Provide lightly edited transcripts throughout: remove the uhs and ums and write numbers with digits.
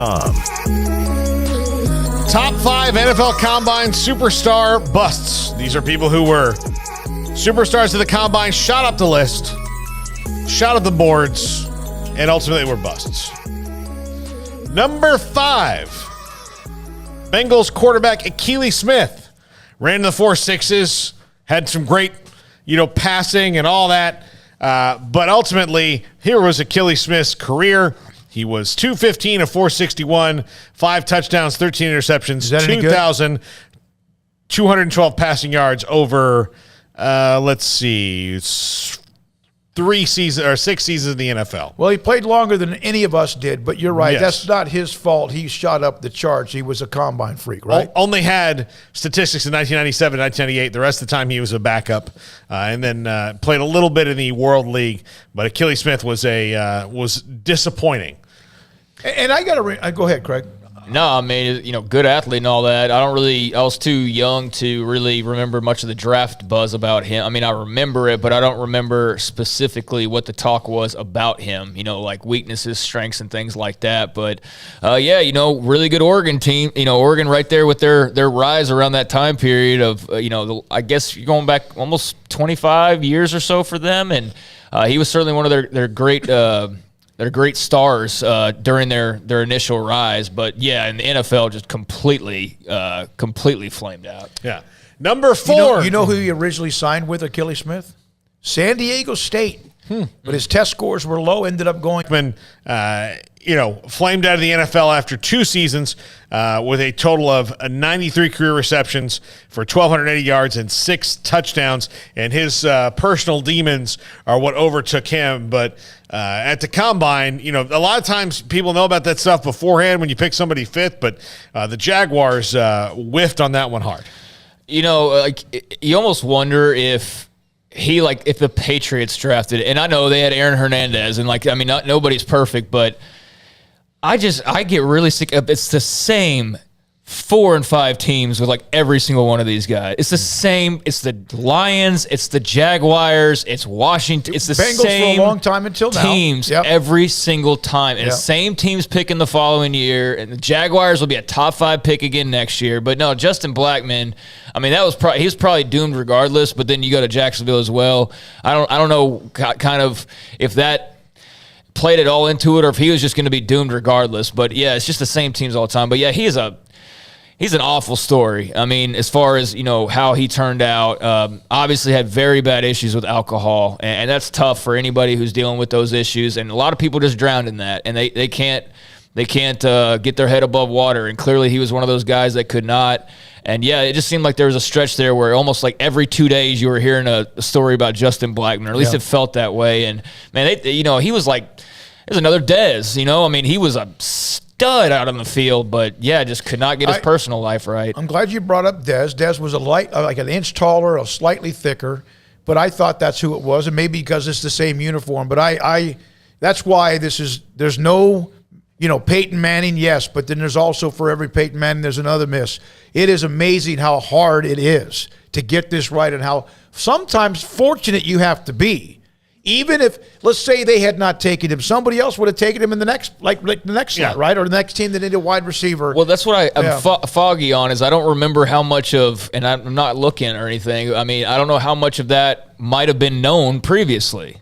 Top 5 NFL Combine superstar busts. These are people who were superstars of the Combine, shot up the list, shot up the boards, and ultimately were busts. Number 5, Bengals quarterback Akili Smith. Ran in the 4.6s, had some great, passing and all that. But ultimately, here was Akili Smith's career. He was 215 of 461, 5 touchdowns, 13 interceptions, 2,212 passing yards over, 6 seasons in the NFL. Well, he played longer than any of us did, but you're right. Yes. That's not his fault. He shot up the charts. He was a combine freak, right? Only had statistics in 1997, 1998. The rest of the time he was a backup, and then played a little bit in the World League. But Akili Smith was disappointing. And I got to go ahead, Craig. No, I mean, good athlete and all that. I was too young to really remember much of the draft buzz about him. I mean, I remember it, but I don't remember specifically what the talk was about him, like weaknesses, strengths, and things like that. But, really good Oregon team. Oregon right there with their rise around that time period of, I guess you're going back almost 25 years or so for them. And he was certainly one of their great they're great stars during their initial rise, but yeah, in the NFL, just completely flamed out. Yeah, number 4. You know who he originally signed with, Akili Smith? San Diego State. But his test scores were low. Ended up going. Flamed out of the NFL after 2 seasons with a total of 93 career receptions for 1,280 yards and 6 touchdowns. And his personal demons are what overtook him. But at the Combine, a lot of times people know about that stuff beforehand when you pick somebody 5th. But the Jaguars whiffed on that one hard. You almost wonder if the Patriots drafted, and I know they had Aaron Hernandez, and nobody's perfect, but I get really sick of it's the same 4 and 5 teams with every single one of these guys. It's the same. It's the Lions. It's the Jaguars. It's Washington. It's the Bengals same for a long time until now. Teams every single time. And the same teams picking the following year. And the Jaguars will be a top 5 pick again next year. But no, Justin Blackmon, he was probably doomed regardless. But then you go to Jacksonville as well. I don't know kind of if that played it all into it or if he was just going to be doomed regardless. But yeah, it's just the same teams all the time. But yeah, he's an awful story. I mean, as far as, how he turned out, obviously had very bad issues with alcohol, and that's tough for anybody who's dealing with those issues. And a lot of people just drowned in that, and they can't get their head above water. And clearly he was one of those guys that could not. And yeah, it just seemed like there was a stretch there where almost every 2 days you were hearing a story about Justin Blackmon, or at least it felt that way. And man, he was there's another Dez, he was a stud out on the field, but yeah, just could not get his personal life right. I'm glad you brought up Dez. Dez was an inch taller, a slightly thicker, but I thought that's who it was, and maybe because it's the same uniform. But that's why there's no, Peyton Manning, yes, but then there's also for every Peyton Manning, there's another miss. It is amazing how hard it is to get this right and how sometimes fortunate you have to be. Even if, let's say they had not taken him, somebody else would have taken him in the next, the next slot, right? Or the next team that needed a wide receiver. Well, that's what I'm foggy on is I don't remember how much of, and I'm not looking or anything. I mean, I don't know how much of that might have been known previously.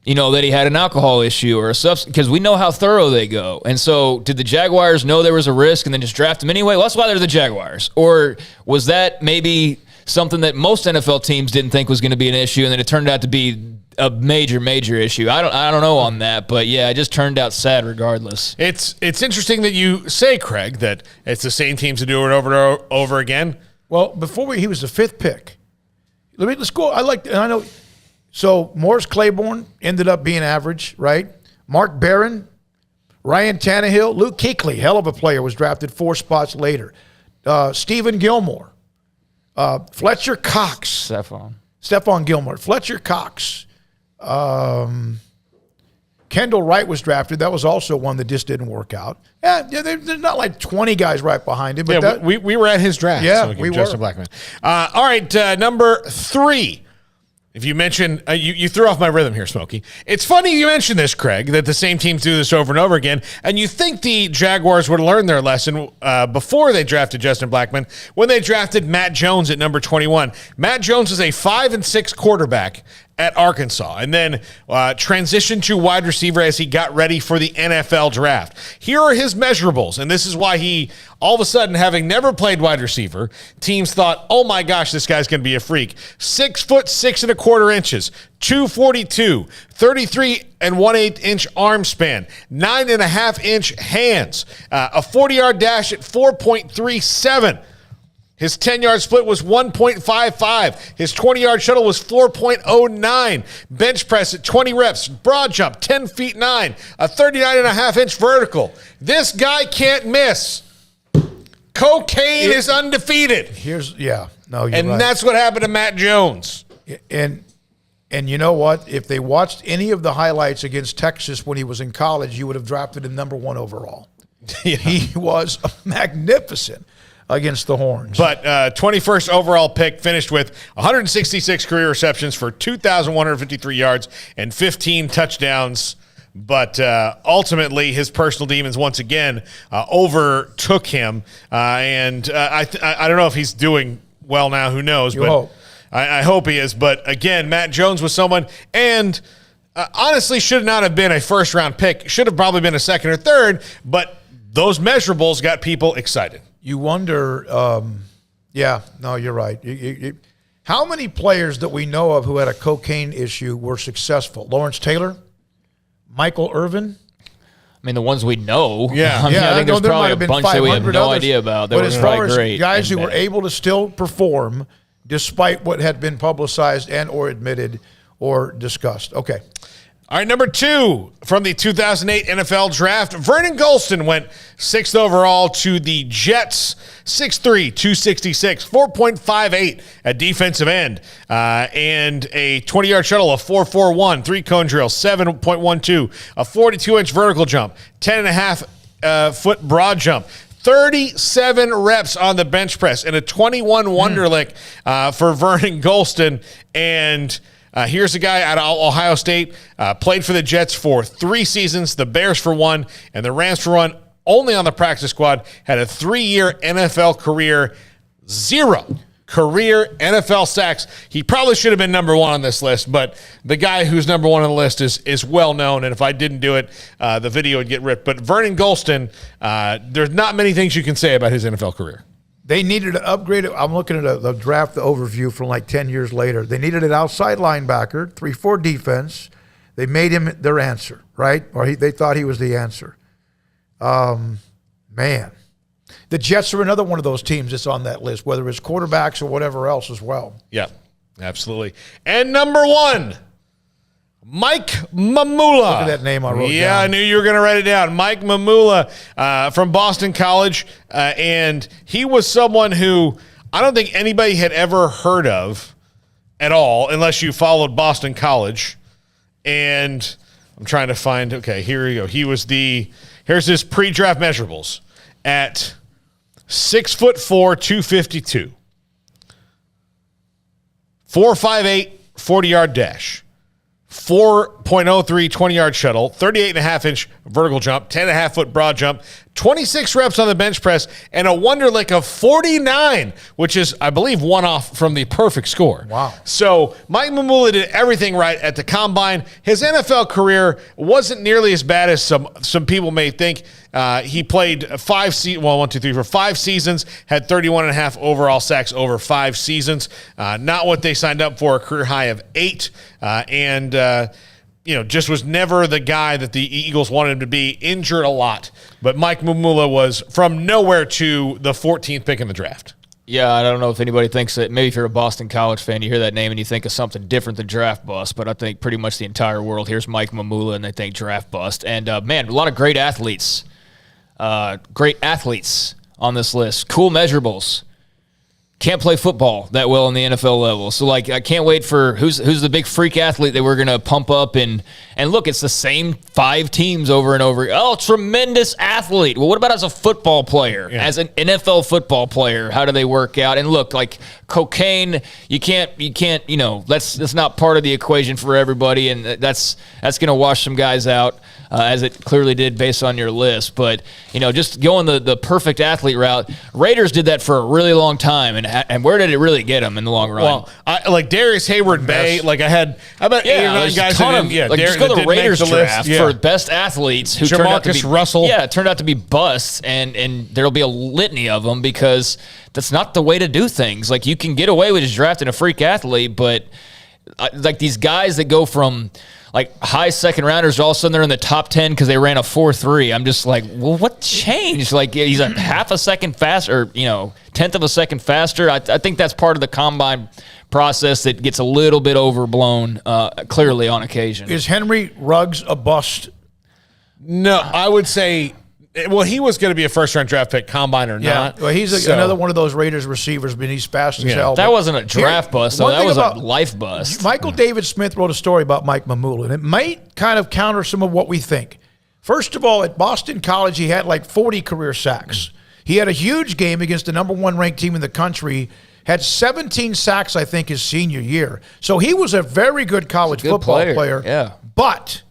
That he had an alcohol issue or a substance, because we know how thorough they go. And so did the Jaguars know there was a risk and then just draft him anyway? Well, that's why they're the Jaguars. Or was that maybe something that most NFL teams didn't think was going to be an issue, and then it turned out to be a major issue? I don't know on that, but yeah, it just turned out sad regardless. It's interesting that you say, Craig, that it's the same teams that do it over and over again. Well, he was the 5th pick. Let's go. I know. So Morris Claiborne ended up being average, right? Mark Barron, Ryan Tannehill, Luke Kuechly, hell of a player, was drafted 4 spots later. Stephen Gilmore, Fletcher Cox, Stephon Gilmore, Fletcher Cox. Kendall Wright was drafted. That was also one that just didn't work out. Yeah, there's not 20 guys right behind him. But we were at his draft. Yeah, so we were. Justin Blackmon. All right, number 3. If you mention, you threw off my rhythm here, Smokey. It's funny you mentioned this, Craig, that the same teams do this over and over again, and you think the Jaguars would learn their lesson before they drafted Justin Blackmon when they drafted Matt Jones at number 21. Matt Jones is a 5-6 quarterback at Arkansas, and then transitioned to wide receiver as he got ready for the NFL draft. Here are his measurables, and this is why he, all of a sudden, having never played wide receiver, teams thought, oh my gosh, this guy's going to be a freak. 6 foot 6 1/4 inches, 242, 33 1/8 inch arm span, 9.5 inch hands, a 40-yard dash at 4.37. His 10-yard split was 1.55. His 20-yard shuttle was 4.09. Bench press at 20 reps. Broad jump, 10 feet 9. A 39.5-inch vertical. This guy can't miss. Cocaine is undefeated. You're right. And that's what happened to Matt Jones. And you know what? If they watched any of the highlights against Texas when he was in college, you would have drafted him number 1 overall. Yeah. He was magnificent against the Horns. But 21st overall pick, finished with 166 career receptions for 2,153 yards and 15 touchdowns. But ultimately, his personal demons once again overtook him. I don't know if he's doing well now. Who knows? You hope. I hope he is. But again, Matt Jones was someone, and honestly should not have been a first-round pick. Should have probably been a second or third. But those measurables got people excited. You wonder, you're right. How many players that we know of who had a cocaine issue were successful? Lawrence Taylor? Michael Irvin? I mean, the ones we know. Yeah. I think there's probably a bunch that we have no idea about. But as far as great guys who were able to still perform despite what had been publicized and or admitted or discussed. Okay. All right, number 2 from the 2008 NFL Draft, Vernon Gholston went 6th overall to the Jets, 6'3", 266, 4.58 at defensive end, and a 20-yard shuttle of 4.41, 3-cone drill, 7.12, a 42-inch vertical jump, 10.5 foot broad jump, 37 reps on the bench press, and a 21 Wonderlic for Vernon Gholston. And here's a guy out of Ohio State, played for the Jets for 3 seasons, the Bears for 1, and the Rams for 1, only on the practice squad, had a 3-year NFL career, 0 career NFL sacks. He probably should have been number 1 on this list, but the guy who's number 1 on the list is well known, and if I didn't do it, the video would get ripped. But Vernon Gholston, there's not many things you can say about his NFL career. They needed to upgrade it. I'm looking at the draft, the overview from like 10 years later. They needed an outside linebacker, 3-4 defense. They made him their answer, right? Or they thought he was the answer. Man. The Jets are another one of those teams that's on that list, whether it's quarterbacks or whatever else as well. Yeah, absolutely. And number 1, Mike Mamula. Look at that name I wrote down. Yeah, I knew you were going to write it down. Mike Mamula from Boston College. And he was someone who I don't think anybody had ever heard of at all, unless you followed Boston College. And I'm trying to find, okay, here we go. Here's his pre-draft measurables at 6'4", 252. 4.58 40-yard dash. 4.03 20-yard shuttle, 38.5-inch vertical jump, 10.5 foot broad jump, 26 reps on the bench press, and a Wonderlic of 49, which is, I believe, one off from the perfect score. Wow. So Mike Mamula did everything right at the combine. His NFL career wasn't nearly as bad as some people may think. He played 5 seasons, had 31.5 overall sacks over 5 seasons. Not what they signed up for, a career high of 8. Just was never the guy that the Eagles wanted him to be, injured a lot. But Mike Mamula was from nowhere to the 14th pick in the draft. Yeah, I don't know if anybody thinks that. Maybe if you're a Boston College fan, you hear that name and you think of something different than draft bust. But I think pretty much the entire world hears Mike Mamula and they think draft bust. And, man, a lot of great athletes. Great athletes on this list. Cool measurables. can't play football that well in the NFL level. So, like, I can't wait for who's the big freak athlete that we're going to pump up. And look, it's the same 5 teams over and over. Oh, tremendous athlete. Well, what about as a football player? Yeah. As an NFL football player, how do they work out? And look, like cocaine, you can't, that's not part of the equation for everybody. And that's going to wash some guys out. As it clearly did based on your list. But, just going the perfect athlete route, Raiders did that for a really long time. And where did it really get them in the long run? Well, like Darius Hayward Bay, like I bet 8 or 9 guys just go to the Raiders draft for best athletes who turned out to be Russell. Yeah, it turned out to be busts, and there'll be a litany of them because that's not the way to do things. Like, you can get away with just drafting a freak athlete, but like these guys that go from like high second rounders, all of a sudden they're in the top 10 because they ran a 4.3. I'm just like, well, what changed? Like, he's a half a second faster, or, 10th of a second faster. I think that's part of the combine process that gets a little bit overblown, clearly on occasion. Is Henry Ruggs a bust? No, I would say, well, he was going to be a first-round draft pick, combine or not. Well, he's another one of those Raiders receivers, but he's fast as hell. That wasn't a draft bust, though. That was a life bust. Michael David Smith wrote a story about Mike Mamula, and it might kind of counter some of what we think. First of all, at Boston College, he had like 40 career sacks. He had a huge game against the number 1 ranked team in the country, had 17 sacks, I think, his senior year. So he was a very good college football player. Yeah. But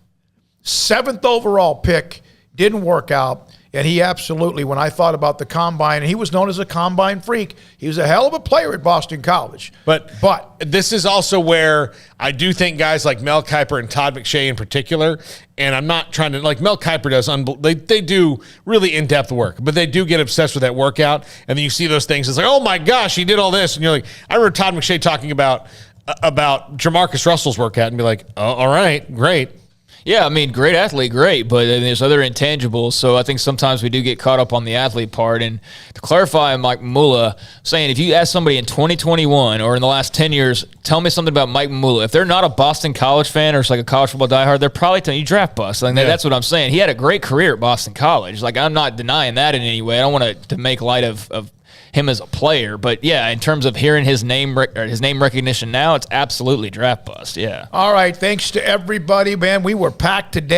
7th overall pick didn't work out. And he absolutely, when I thought about the combine, and he was known as a combine freak, he was a hell of a player at Boston College. But this is also where I do think guys like Mel Kiper and Todd McShay in particular, and I'm not trying to, like Mel Kiper does, they do really in-depth work, but they do get obsessed with that workout. And then you see those things, it's like, oh my gosh, he did all this. And you're like, I remember Todd McShay talking about Jamarcus Russell's workout and be like, oh, all right, great. Yeah, I mean, great athlete, great, but there's other intangibles. So I think sometimes we do get caught up on the athlete part. And to clarify, Mike Mamula, saying if you ask somebody in 2021 or in the last 10 years, tell me something about Mike Mamula, if they're not a Boston College fan or it's like a college football diehard, they're probably telling you draft bust. Like, that's what I'm saying. He had a great career at Boston College. Like, I'm not denying that in any way. I don't want to make light of him as a player, but yeah, in terms of hearing his name recognition now, it's absolutely draft bust. Yeah. All right, thanks to everybody, man. We were packed today.